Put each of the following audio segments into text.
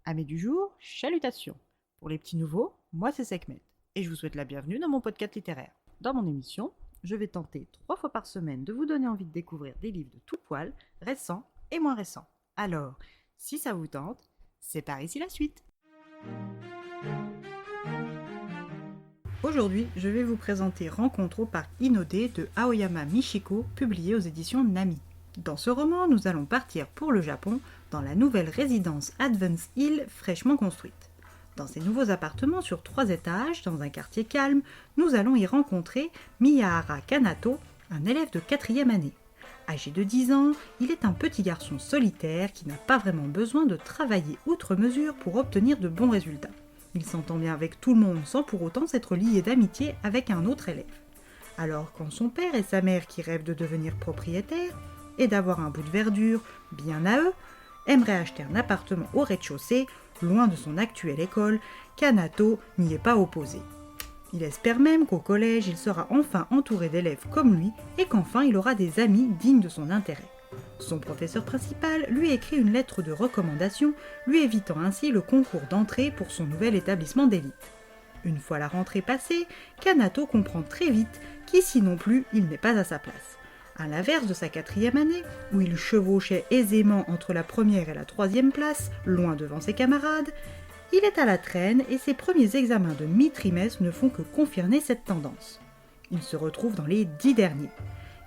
Amis du jour, chalutations. Pour les petits nouveaux, moi c'est Sekhmet et je vous souhaite la bienvenue dans mon podcast littéraire. Dans mon émission, je vais tenter 3 fois par semaine de vous donner envie de découvrir des livres de tout poil, récents et moins récents. Alors, si ça vous tente, c'est par ici la suite. Aujourd'hui, je vais vous présenter Rencontre au parc Inode de Aoyama Michiko, publié aux éditions Nami. Dans ce roman, nous allons partir pour le Japon, dans la nouvelle résidence Advance Hill fraîchement construite. Dans ces nouveaux appartements sur 3 étages, dans un quartier calme, nous allons y rencontrer Miyahara Kanato, un élève de 4e année. Âgé de 10 ans, il est un petit garçon solitaire qui n'a pas vraiment besoin de travailler outre mesure pour obtenir de bons résultats. Il s'entend bien avec tout le monde sans pour autant s'être lié d'amitié avec un autre élève. Alors quand son père et sa mère qui rêvent de devenir propriétaires et d'avoir un bout de verdure bien à eux, aimeraient acheter un appartement au rez-de-chaussée, loin de son actuelle école, Kanato n'y est pas opposé. Il espère même qu'au collège, il sera enfin entouré d'élèves comme lui et qu'enfin il aura des amis dignes de son intérêt. Son professeur principal lui écrit une lettre de recommandation, lui évitant ainsi le concours d'entrée pour son nouvel établissement d'élite. Une fois la rentrée passée, Kanato comprend très vite qu'ici non plus, il n'est pas à sa place. À l'inverse de sa 4e année, où il chevauchait aisément entre la 1re et la 3e place, loin devant ses camarades, il est à la traîne et ses premiers examens de mi-trimestre ne font que confirmer cette tendance. Il se retrouve dans les 10 derniers.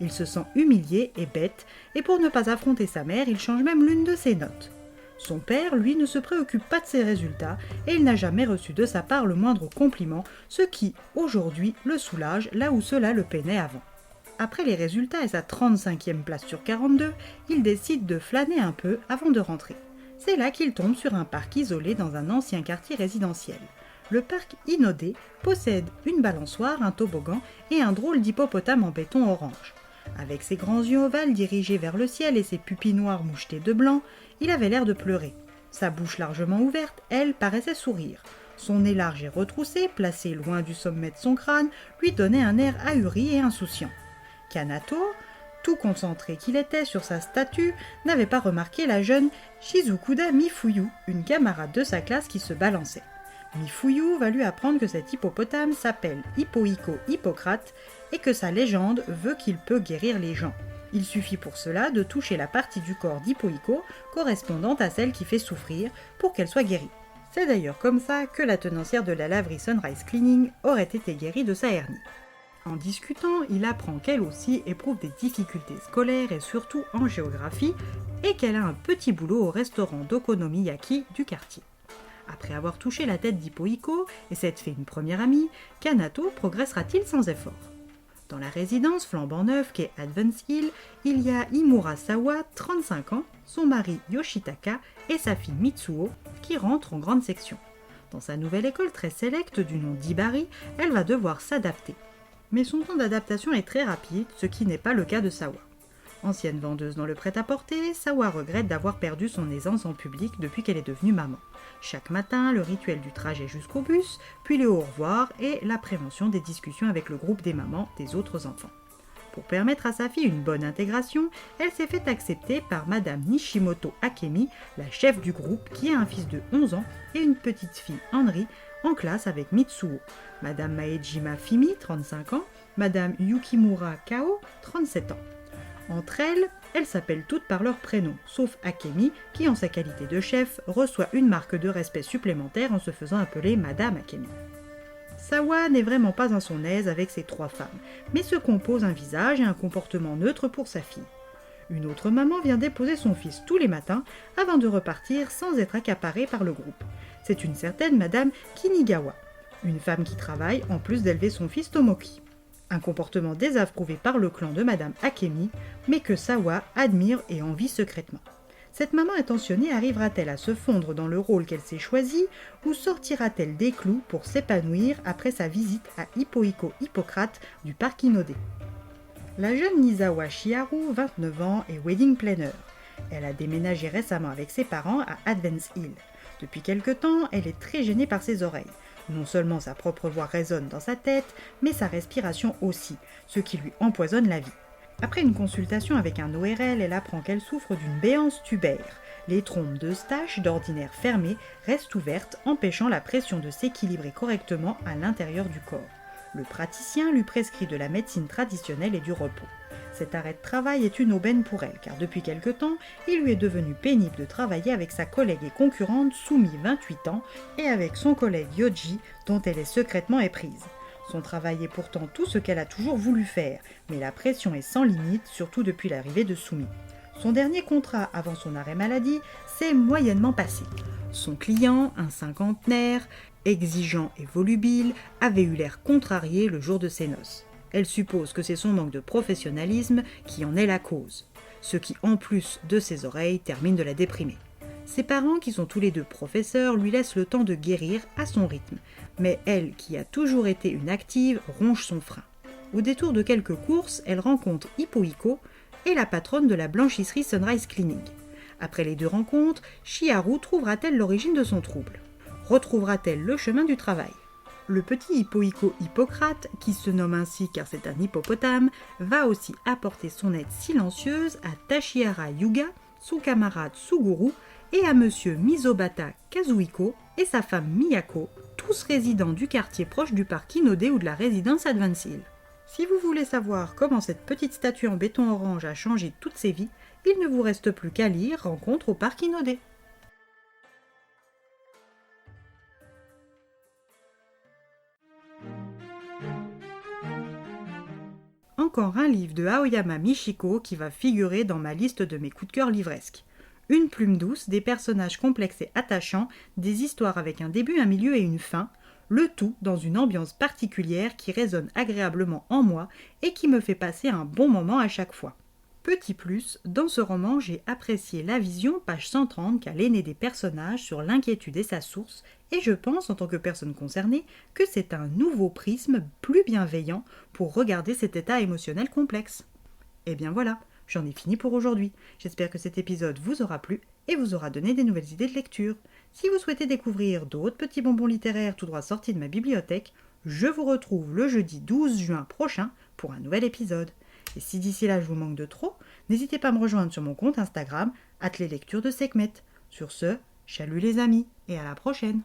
Il se sent humilié et bête, et pour ne pas affronter sa mère, il change même l'une de ses notes. Son père, lui, ne se préoccupe pas de ses résultats, et il n'a jamais reçu de sa part le moindre compliment, ce qui, aujourd'hui, le soulage, là où cela le peinait avant. Après les résultats et sa 35e place sur 42, il décide de flâner un peu avant de rentrer. C'est là qu'il tombe sur un parc isolé dans un ancien quartier résidentiel. Le parc Inode possède une balançoire, un toboggan et un drôle d'hippopotame en béton orange. Avec ses grands yeux ovales dirigés vers le ciel et ses pupilles noires mouchetées de blanc, il avait l'air de pleurer. Sa bouche largement ouverte, elle, paraissait sourire. Son nez large et retroussé, placé loin du sommet de son crâne, lui donnait un air ahuri et insouciant. Kanato, tout concentré qu'il était sur sa statue, n'avait pas remarqué la jeune Shizukuda Mifuyu, une camarade de sa classe qui se balançait. Mifuyu va lui apprendre que cet hippopotame s'appelle Hippoiko Hippocrate et que sa légende veut qu'il peut guérir les gens. Il suffit pour cela de toucher la partie du corps d'Hippoiko correspondant à celle qui fait souffrir pour qu'elle soit guérie. C'est d'ailleurs comme ça que la tenancière de la laverie Sunrise Cleaning aurait été guérie de sa hernie. En discutant, il apprend qu'elle aussi éprouve des difficultés scolaires et surtout en géographie et qu'elle a un petit boulot au restaurant d'okonomiyaki du quartier. Après avoir touché la tête d'Hippoiko et s'être fait une première amie, Kanato progressera-t-il sans effort? Dans la résidence flambant neuve qu'est Advance Hill, il y a Imurasawa, 35 ans, son mari Yoshitaka et sa fille Mitsuo qui rentrent en grande section. Dans sa nouvelle école très sélecte du nom d'Ibari, elle va devoir s'adapter. Mais son temps d'adaptation est très rapide, ce qui n'est pas le cas de Sawa. Ancienne vendeuse dans le prêt-à-porter, Sawa regrette d'avoir perdu son aisance en public depuis qu'elle est devenue maman. Chaque matin, le rituel du trajet jusqu'au bus, puis le au revoir et la prévention des discussions avec le groupe des mamans des autres enfants. Pour permettre à sa fille une bonne intégration, elle s'est fait accepter par Madame Nishimoto Akemi, la chef du groupe, qui a un fils de 11 ans et une petite fille, Henri, en classe avec Mitsuo. Madame Maejima Fimi, 35 ans, Madame Yukimura Kao, 37 ans. Entre elles, elles s'appellent toutes par leur prénom, sauf Akemi, qui en sa qualité de chef, reçoit une marque de respect supplémentaire en se faisant appeler Madame Akemi. Sawa n'est vraiment pas à son aise avec ces 3 femmes, mais se compose un visage et un comportement neutre pour sa fille. Une autre maman vient déposer son fils tous les matins avant de repartir sans être accaparée par le groupe. C'est une certaine Madame Kinigawa, une femme qui travaille en plus d'élever son fils Tomoki. Un comportement désapprouvé par le clan de Madame Akemi, mais que Sawa admire et envie secrètement. Cette maman intentionnée arrivera-t-elle à se fondre dans le rôle qu'elle s'est choisi ou sortira-t-elle des clous pour s'épanouir après sa visite à Hippoiko Hippocrate du parc Inode? La jeune Nizawa Shiharu, 29 ans, est wedding planner. Elle a déménagé récemment avec ses parents à Advance Hill. Depuis quelque temps, elle est très gênée par ses oreilles. Non seulement sa propre voix résonne dans sa tête, mais sa respiration aussi, ce qui lui empoisonne la vie. Après une consultation avec un ORL, elle apprend qu'elle souffre d'une béance tubaire. Les trompes d'Eustache, d'ordinaire fermées, restent ouvertes, empêchant la pression de s'équilibrer correctement à l'intérieur du corps. Le praticien lui prescrit de la médecine traditionnelle et du repos. Cet arrêt de travail est une aubaine pour elle, car depuis quelque temps, il lui est devenu pénible de travailler avec sa collègue et concurrente Sumi, 28 ans, et avec son collègue Yoji, dont elle est secrètement éprise. Son travail est pourtant tout ce qu'elle a toujours voulu faire, mais la pression est sans limite, surtout depuis l'arrivée de Sumi. Son dernier contrat avant son arrêt maladie s'est moyennement passé. Son client, un cinquantenaire, exigeant et volubile, avait eu l'air contrarié le jour de ses noces. Elle suppose que c'est son manque de professionnalisme qui en est la cause, ce qui, en plus de ses oreilles, termine de la déprimer. Ses parents, qui sont tous les deux professeurs, lui laissent le temps de guérir à son rythme, mais elle, qui a toujours été une active, ronge son frein. Au détour de quelques courses, elle rencontre Hippo et la patronne de la blanchisserie Sunrise Cleaning. Après les deux rencontres, Chiharu trouvera-t-elle l'origine de son trouble? Retrouvera-t-elle le chemin du travail? Le petit Hippo Hippocrate, qui se nomme ainsi car c'est un hippopotame, va aussi apporter son aide silencieuse à Tachihara Yuga, son camarade Suguru, et à monsieur Misobata Kazuhiko et sa femme Miyako, tous résidents du quartier proche du parc Hinode ou de la résidence Advance Hill. Si vous voulez savoir comment cette petite statue en béton orange a changé toutes ses vies, il ne vous reste plus qu'à lire Rencontre au parc Hinode. Encore un livre de Aoyama Michiko qui va figurer dans ma liste de mes coups de cœur livresques. Une plume douce, des personnages complexes et attachants, des histoires avec un début, un milieu et une fin, le tout dans une ambiance particulière qui résonne agréablement en moi et qui me fait passer un bon moment à chaque fois. Petit plus, dans ce roman, j'ai apprécié la vision, page 130, qu'a l'aîné des personnages sur l'inquiétude et sa source, et je pense, en tant que personne concernée, que c'est un nouveau prisme plus bienveillant pour regarder cet état émotionnel complexe. Et bien voilà, j'en ai fini pour aujourd'hui. J'espère que cet épisode vous aura plu et vous aura donné des nouvelles idées de lecture. Si vous souhaitez découvrir d'autres petits bonbons littéraires tout droit sortis de ma bibliothèque, je vous retrouve le jeudi 12 juin prochain pour un nouvel épisode. Et si d'ici là je vous manque de trop, n'hésitez pas à me rejoindre sur mon compte Instagram, @leslectures de Sekhmet. Sur ce, chalut les amis, et à la prochaine.